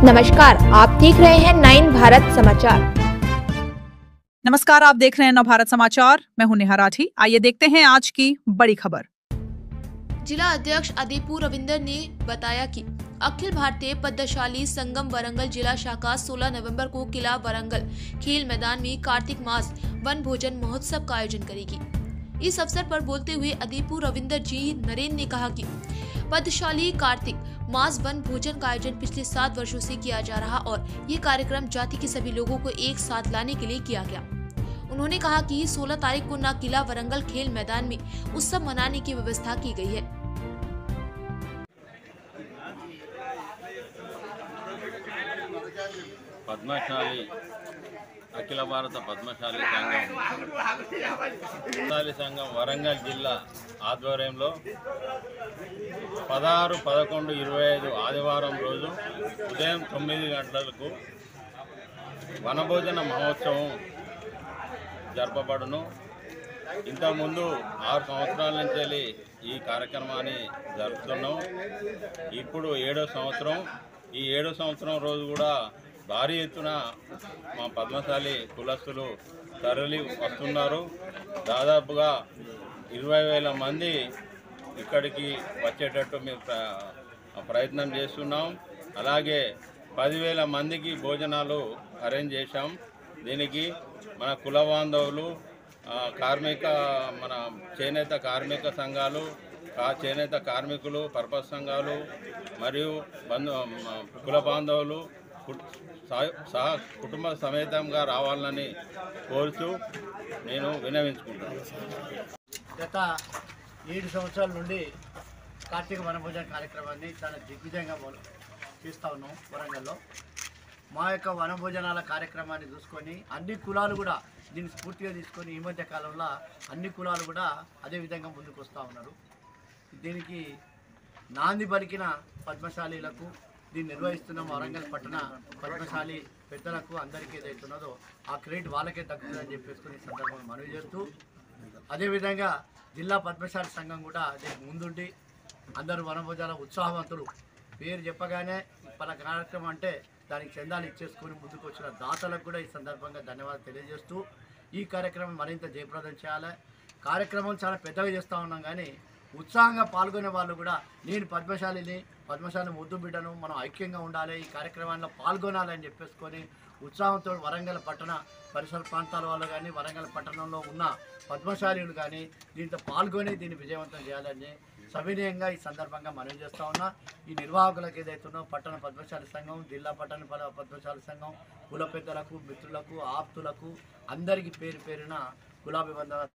नमस्कार, आप देख रहे हैं 9 भारत समाचार। नमस्कार, आप देख रहे हैं नवभारत समाचार। मैं हूं नेहा राठी। आइए देखते हैं आज की बड़ी खबर। जिला अध्यक्ष अदीपू रविंदर ने बताया कि अखिल भारतीय पद्मशाली संगम वरंगल जिला शाखा 16 नवंबर को किला वरंगल खेल मैदान में कार्तिक मास वन भोजन महोत्सव का आयोजन करेगी। इस अवसर पर बोलते हुए अदीपू रविंदर जी नरेन ने कहा कि पद्मशाली कार्तिक मास वन भोजन का आयोजन पिछले 7 वर्षों से किया जा रहा और ये कार्यक्रम जाति के सभी लोगों को एक साथ लाने के लिए किया गया। उन्होंने कहा कि 16 तारीख को किला वरंगल खेल मैदान में उत्सव मनाने की व्यवस्था की गई है। పద్మశాలి అఖిల భారత పద్మశాలి సంఘం వరంగల్ జిల్లా ఆధ్వర్యంలో 16, 11, 25 ఆదివారం రోజు ఉదయం 9 గంటలకు వనభోజన మహోత్సవం జరపబడును। ఇంతకుముందు 6 సంవత్సరాల నుంచి ఈ కార్యక్రమాన్ని జరుపుతున్నాం। ఇప్పుడు 7వ సంవత్సరం। ఈ 7వ సంవత్సరం రోజు కూడా భారీ ఎత్తున మా పద్మశాలి కులస్తులు తరలి వస్తున్నారు। దాదాపుగా 20,000 మంది ఇక్కడికి వచ్చేటట్టు మేము ప్రయత్నం చేస్తున్నాం। అలాగే 10,000 మందికి భోజనాలు అరేంజ్ చేశాం। దీనికి మన కుల బాంధవులు, మన చేనేత కార్మిక సంఘాలు, చేనేత కార్మికులు, పర్పస్ సంఘాలు మరియు కుల బాంధవులు సహా కుటుంబ సమేతంగా రావాలని కోరుతూ నేను విన్నవించుకుంటున్నాను। గత 7 సంవత్సరాల నుండి కార్తీక వనభోజన కార్యక్రమాన్ని చాలా దిగ్విజయంగా చేస్తూ ఉన్నాం వరంగల్లో। మా యొక్క వనభోజనాల కార్యక్రమాన్ని చూసుకొని అన్ని కులాలు కూడా దీన్ని స్ఫూర్తిగా తీసుకొని ఈ మధ్య కాలంలో అన్ని కులాలు కూడా అదేవిధంగా ముందుకు వస్తూ ఉన్నారు। దీనికి నాంది పలికిన పద్మశాలీలకు, దీన్ని నిర్వహిస్తున్న వరంగల్ పట్టణ పద్మశాలి పెద్దలకు అందరికీ ఏదైతున్నదో ఆ క్రెడిట్ వాళ్ళకే దక్కుతుందని చెప్పేసుకుని ఈ సందర్భంగా మనవి చేస్తూ, అదేవిధంగా జిల్లా పద్మశాలి సంఘం కూడా దీనికి ముందుండి అందరూ వనభోజనాల ఉత్సాహవంతులు, పేరు చెప్పగానే పల కార్యక్రమం అంటే దానికి చందాలు ఇచ్చేసుకొని ముందుకు వచ్చిన దాతలకు కూడా ఈ సందర్భంగా ధన్యవాదాలు తెలియజేస్తూ, ఈ కార్యక్రమం మరింత జయప్రదం చేయాలి। కార్యక్రమం చాలా పెద్దగా చేస్తూ ఉన్నాం కానీ ఉత్సాహంగా పాల్గొనే వాళ్ళు కూడా నేను పద్మశాలి ముద్దు బిడ్డను, మనం ఐక్యంగా ఉండాలి, ఈ కార్యక్రమాల్లో పాల్గొనాలని చెప్పేసుకొని ఉత్సాహంతో వరంగల్ పట్టణ పరిసర ప్రాంతాల వాళ్ళు కానీ వరంగల్ పట్టణంలో ఉన్న పద్మశాలీలు కానీ దీంతో పాల్గొని దీన్ని విజయవంతం చేయాలని సవినయంగా ఈ సందర్భంగా మనవి చేస్తూ ఉన్నా। ఈ నిర్వాహకులకు ఏదైతుందో పట్టణ పద్మశాలి సంఘం, జిల్లా పట్టణ పద్మశాలి సంఘం, కుల పెద్దలకు, మిత్రులకు, ఆప్తులకు అందరికీ పేరు పేరున కులాభివందన